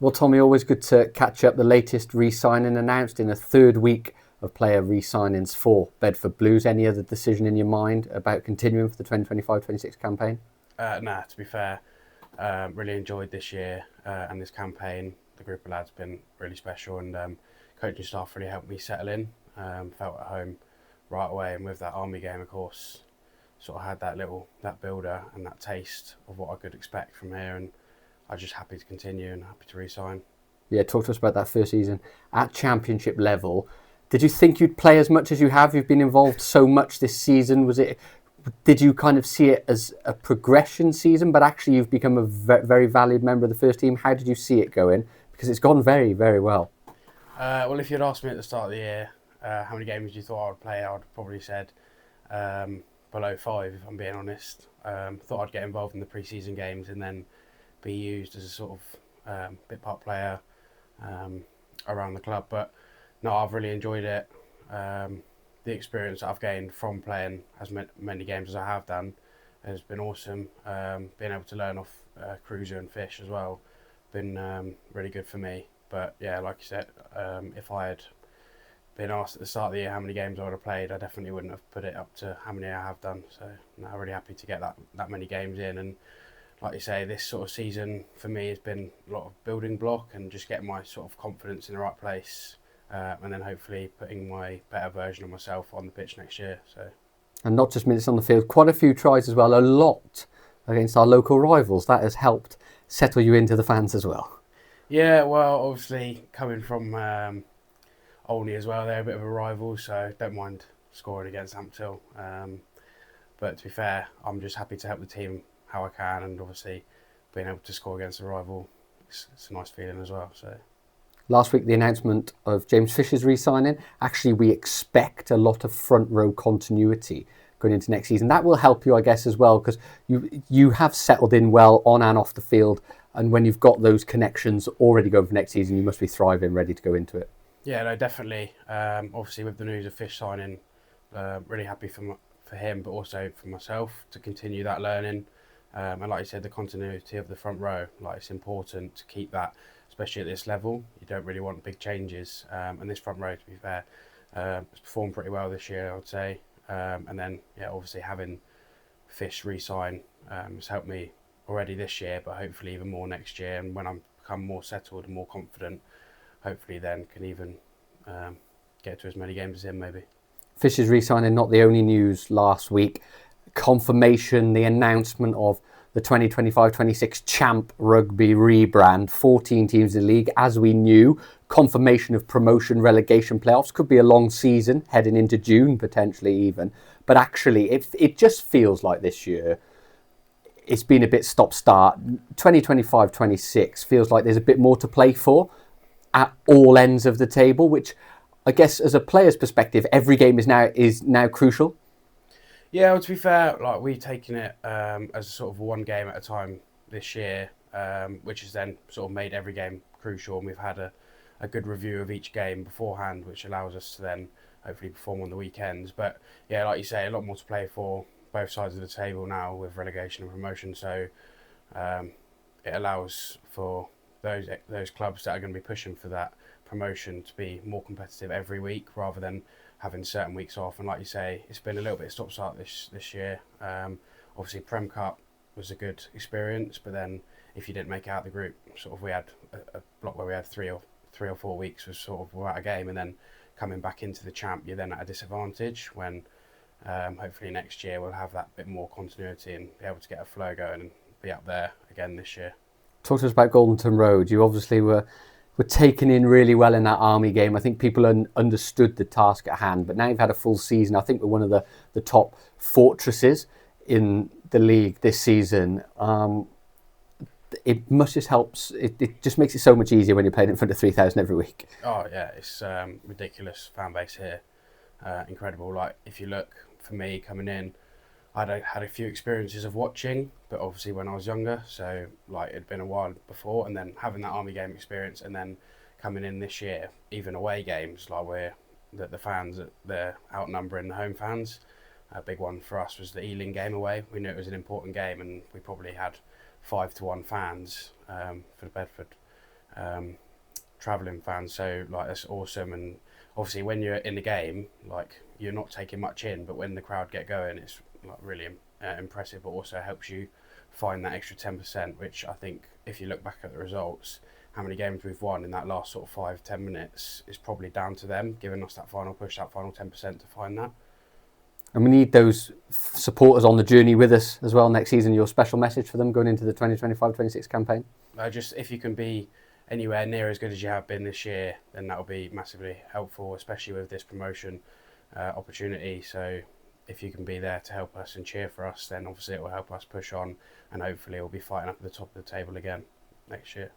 Well, Tommy, always good to catch up. The latest re-signing announced in a third week of player re-signings for Bedford Blues. Any other decision in your mind about continuing for the 2025-26 campaign? Nah, to be fair, really enjoyed this year and this campaign. The group of lads been really special, and coaching staff really helped me settle in. Felt at home right away, and with that army game, of course, sort of had that builder and that taste of what I could expect from here, and I'm just happy to continue and happy to re-sign. Yeah, talk to us about that first season at championship level. Did you think you'd play as much as you have? You've been involved so much this season. Did you kind of see it as a progression season, but actually you've become a very valued member of the first team? How did you see it going? Because it's gone very, very well. Well, if you'd asked me at the start of the year how many games you thought I would play, I would have probably said below 5, if I'm being honest. Thought I'd get involved in the pre-season games and then be used as a sort of bit part player around the club. But no, I've really enjoyed it. The experience that I've gained from playing as many games as I have done has been awesome. Being able to learn off Cruiser and Fish as well, been really good for me. But yeah, like you said, if I had been asked at the start of the year how many games I would have played, I definitely wouldn't have put it up to how many I have done. So no, I'm really happy to get that many games in. And like you say, this sort of season for me has been a lot of building block and just getting my sort of confidence in the right place, and then hopefully putting my better version of myself on the pitch next year. So, And not just minutes on the field, quite a few tries as well, a lot against our local rivals. That has helped settle you into the fans as well. yeah, well, obviously coming from Olney as well, they're a bit of a rival, so don't mind scoring against Hampton. But to be fair, I'm just happy to help the team how I can, and obviously being able to score against a rival, it's a nice feeling as well. So. Last week, the announcement of James Fisher's re-signing. Actually, we expect a lot of front row continuity going into next season. That will help you, I guess, as well, because you have settled in well on and off the field. And when you've got those connections already going for next season, you must be thriving, ready to go into it. Yeah, no, definitely. Obviously, with the news of Fish signing, really happy for him, but also for myself to continue that learning. And like you said, the continuity of the front row, like it's important to keep that, especially at this level. You don't really want big changes. And this front row, to be fair, has performed pretty well this year, I would say. And then, yeah, obviously having Fish re-sign has helped me already this year, but hopefully even more next year. And when I'm become more settled and more confident, hopefully then can even get to as many games as him maybe. Fisher's re-signing, not the only news last week. Confirmation, the announcement of the 2025-26 Champ Rugby rebrand. 14 teams in the league, as we knew. Confirmation of promotion, relegation playoffs. Could be a long season, heading into June, potentially even. But actually, it just feels like this year it's been a bit stop-start. 2025-26 feels like there's a bit more to play for at all ends of the table, which I guess as a player's perspective, every game is now crucial. Yeah, well, to be fair, like we've taken it as sort of one game at a time this year, which has then sort of made every game crucial. And we've had a good review of each game beforehand, which allows us to then hopefully perform on the weekends. But yeah, like you say, a lot more to play for both sides of the table now with relegation and promotion. So it allows for those clubs that are going to be pushing for that promotion to be more competitive every week rather than having certain weeks off. And like you say, it's been a little bit stop start this year. Obviously, Prem Cup was a good experience, but then if you didn't make out the group, sort of we had a block where we had 3 or 4 weeks was sort of without a game, and then coming back into the champ, you're then at a disadvantage. When hopefully next year we'll have that bit more continuity and be able to get a flow going and be up there again this year. Talk to us about Goldenton Road. You obviously were taken in really well in that Army game. I think people understood the task at hand, but now you've had a full season. I think we're one of the top fortresses in the league this season. It must just helps. It just makes it so much easier when you're playing in front of 3,000 every week. Oh yeah, it's ridiculous fan base here, incredible. Like if you look for me coming in, I'd had a few experiences of watching, but obviously when I was younger, so like it'd been a while before, and then having that Army game experience, and then coming in this year, even away games, like where the fans they're outnumbering the home fans. A big one for us was the Ealing game away. We knew it was an important game, and we probably had 5-1 fans for Bedford travelling fans. So like that's awesome. And obviously when you're in the game, like you're not taking much in, but when the crowd get going, it's like really impressive. But also helps you find that extra 10%, which I think if you look back at the results, how many games we've won in that last sort of 5-10 minutes is probably down to them giving us that final push, that final 10% to find that. And we need those supporters on the journey with us as well next season. Your special message for them going into the 2025-26 campaign? Just if you can be anywhere near as good as you have been this year, then that will be massively helpful, especially with this promotion opportunity. So if you can be there to help us and cheer for us, then obviously it will help us push on, and hopefully we'll be fighting up at the top of the table again next year.